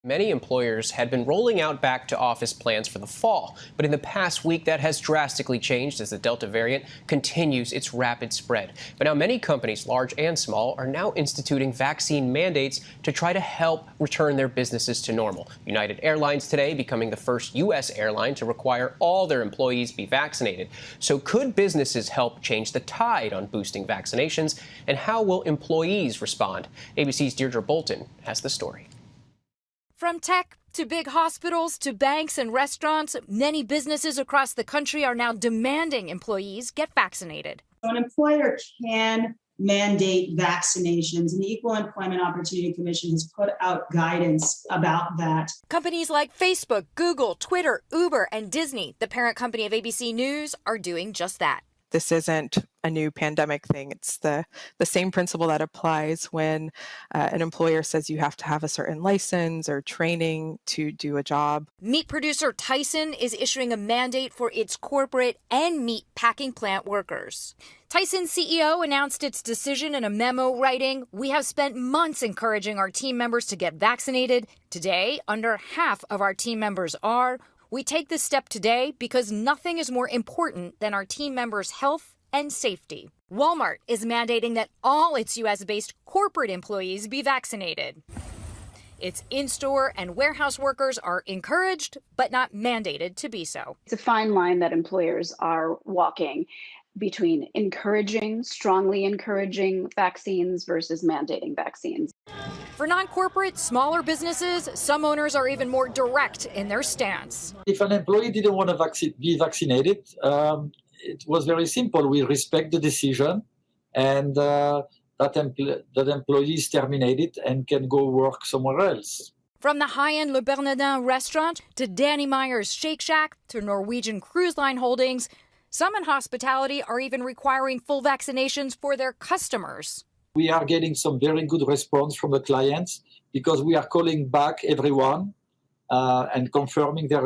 Many employers had been rolling out back to office plans for the fall, but in the past week that has drastically changed as the Delta variant continues its rapid spread. But now many companies, large and small, are now instituting vaccine mandates to try to help return their businesses to normal. United Airlines today becoming the first U.S. airline to require all their employees be vaccinated. So could businesses help change the tide on boosting vaccinations, and how will employees respond? ABC's Deirdre Bolton has the story. From tech to big hospitals to banks and restaurants, many businesses across the country are now demanding employees get vaccinated. An employer can mandate vaccinations, and the Equal Employment Opportunity Commission has put out guidance about that. Companies like Facebook, Google, Twitter, Uber, and Disney, the parent company of ABC News, are doing just that. This isn't a new pandemic thing. It's the same principle that applies when an employer says you have to have a certain license or training to do a job. Meat producer Tyson is issuing a mandate for its corporate and meat packing plant workers. Tyson's CEO announced its decision in a memo writing, "We have spent months encouraging our team members to get vaccinated. Today, under half of our team members are. We take this step today because nothing is more important than our team members' health and safety." Walmart is mandating that all its U.S.-based corporate employees be vaccinated. Its in-store and warehouse workers are encouraged, but not mandated to be so. It's a fine line that employers are walking between strongly encouraging vaccines versus mandating vaccines. For non-corporate, smaller businesses, some owners are even more direct in their stance. If an employee didn't want to be vaccinated, it was very simple. We respect the decision, and that employee is terminated and can go work somewhere else. From the high-end Le Bernardin restaurant to Danny Meyer's Shake Shack to Norwegian Cruise Line Holdings, some in hospitality are even requiring full vaccinations for their customers. We are getting some very good response from the clients because we are calling back everyone and confirming the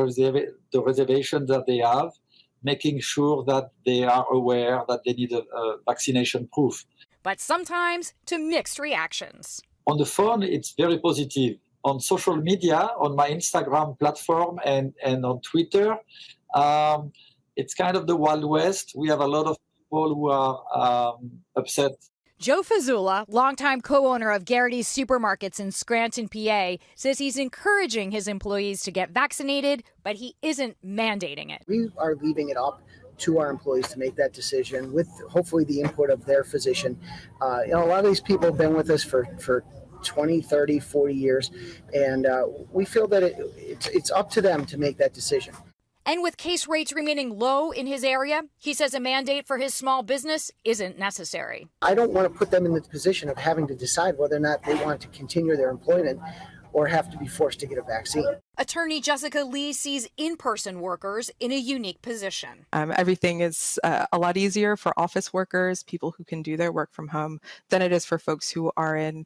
reservation that they have, making sure that they are aware that they need a vaccination proof. But sometimes to mixed reactions. On the phone, it's very positive. On social media, on my Instagram platform and on Twitter, it's kind of the Wild West. We have a lot of people who are upset. Joe Fazzula, longtime co-owner of Garrity's Supermarkets in Scranton, PA, says he's encouraging his employees to get vaccinated, but he isn't mandating it. We are leaving it up to our employees to make that decision with hopefully the input of their physician. A lot of these people have been with us for 20, 30, 40 years, and we feel that it's up to them to make that decision. And with case rates remaining low in his area, he says a mandate for his small business isn't necessary. I don't want to put them in the position of having to decide whether or not they want to continue their employment or have to be forced to get a vaccine. Attorney Jessica Lee sees in-person workers in a unique position. Everything is a lot easier for office workers, people who can do their work from home, than it is for folks who are in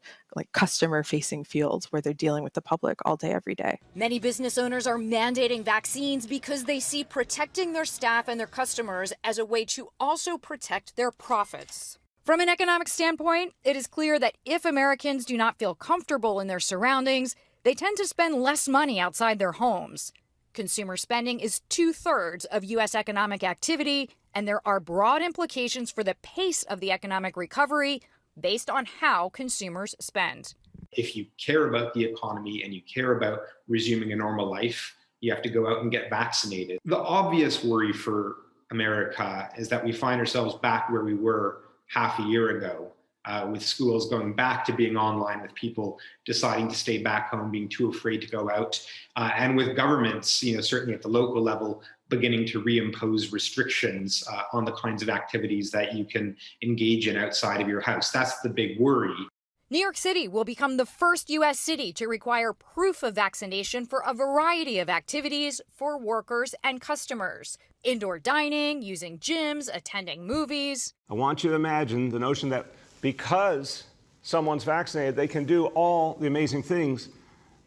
customer-facing fields where they're dealing with the public all day, every day. Many business owners are mandating vaccines because they see protecting their staff and their customers as a way to also protect their profits. From an economic standpoint, it is clear that if Americans do not feel comfortable in their surroundings, they tend to spend less money outside their homes. Consumer spending is 2/3 of U.S. economic activity, and there are broad implications for the pace of the economic recovery based on how consumers spend. If you care about the economy and you care about resuming a normal life, you have to go out and get vaccinated. The obvious worry for America is that we find ourselves back where we were half a year ago, with schools going back to being online, with people deciding to stay back home, being too afraid to go out, and with governments, certainly at the local level, beginning to reimpose restrictions on the kinds of activities that you can engage in outside of your house. That's the big worry. New York City will become the first U.S. city to require proof of vaccination for a variety of activities for workers and customers. Indoor dining, using gyms, attending movies. I want you to imagine the notion that because someone's vaccinated, they can do all the amazing things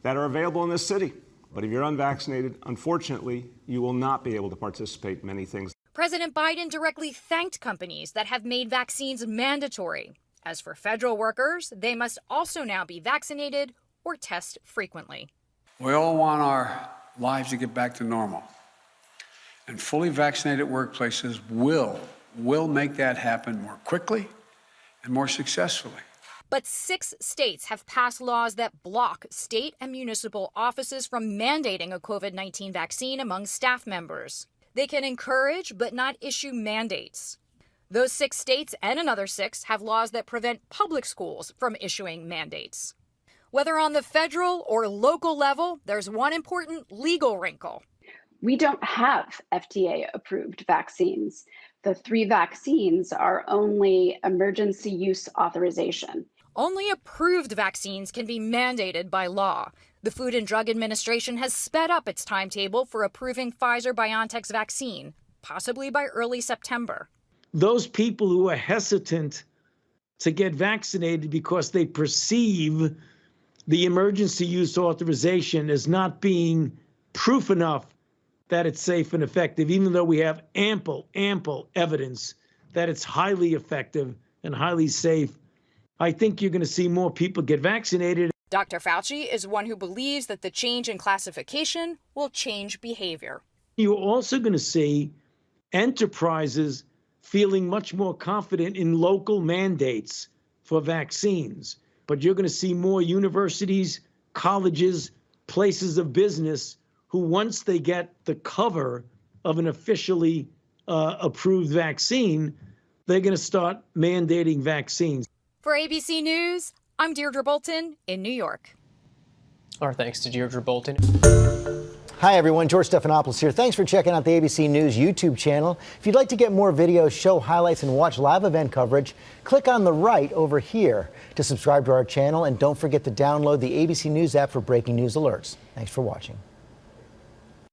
that are available in this city. But if you're unvaccinated, unfortunately, you will not be able to participate in many things. President Biden directly thanked companies that have made vaccines mandatory. As for federal workers, they must also now be vaccinated or test frequently. We all want our lives to get back to normal. And fully vaccinated workplaces will make that happen more quickly and more successfully. But 6 states have passed laws that block state and municipal offices from mandating a COVID-19 vaccine among staff members. They can encourage but not issue mandates. Those 6 states and another 6 have laws that prevent public schools from issuing mandates. Whether on the federal or local level, there's one important legal wrinkle. We don't have FDA-approved vaccines. The 3 vaccines are only emergency use authorization. Only approved vaccines can be mandated by law. The Food and Drug Administration has sped up its timetable for approving Pfizer-BioNTech's vaccine, possibly by early September. Those people who are hesitant to get vaccinated because they perceive the emergency use authorization as not being proof enough that it's safe and effective, even though we have ample evidence that it's highly effective and highly safe, I think you're going to see more people get vaccinated. Dr. Fauci is one who believes that the change in classification will change behavior. You're also going to see enterprises feeling much more confident in local mandates for vaccines. But you're going to see more universities, colleges, places of business who, once they get the cover of an officially approved vaccine, they're going to start mandating vaccines. For ABC News, I'm Deirdre Bolton in New York. Our thanks to Deirdre Bolton. Hi, everyone. George Stephanopoulos here. Thanks for checking out the ABC News YouTube channel. If you'd like to get more videos, show highlights, and watch live event coverage, click on the right over here to subscribe to our channel. And don't forget to download the ABC News app for breaking news alerts. Thanks for watching.